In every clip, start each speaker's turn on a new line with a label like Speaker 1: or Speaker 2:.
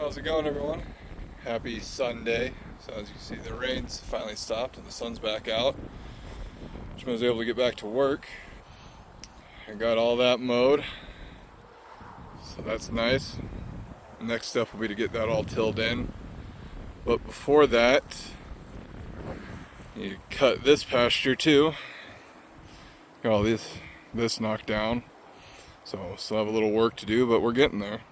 Speaker 1: How's it going, everyone? Happy Sunday. So as you can see, the rain's finally stopped and the sun's back out, which means I was able to get back to work. I got all that mowed, so that's nice. Next step will be to get that all tilled in. But before that, you cut this pasture too. Got all this knocked down. So still have a little work to do, but we're getting there.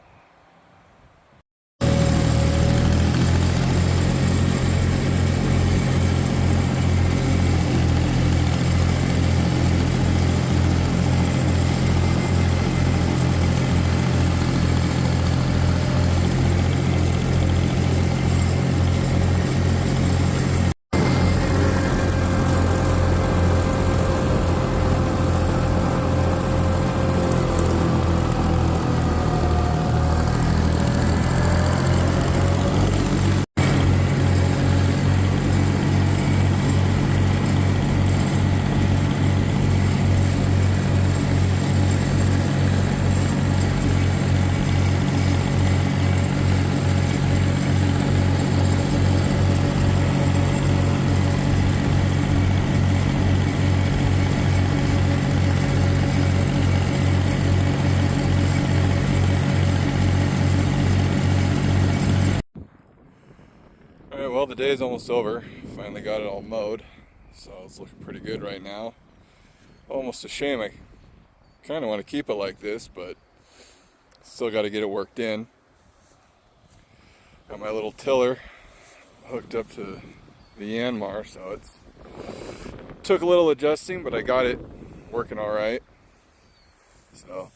Speaker 1: Alright, well, the day is almost over. Finally got it all mowed, so it's looking pretty good right now. Almost a shame. I kind of want to keep it like this, but still got to get it worked in. Got my little tiller hooked up to the Yanmar, so it took a little adjusting, but I got it working all right. So,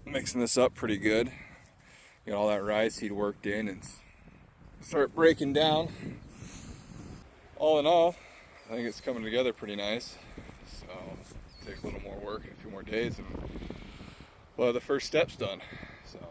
Speaker 1: mixing this up pretty good. Get all that rye seed worked in and start breaking down. All in all, I think it's coming together pretty nice. So, take a little more work, a few more days, and we'll have the first steps done. So.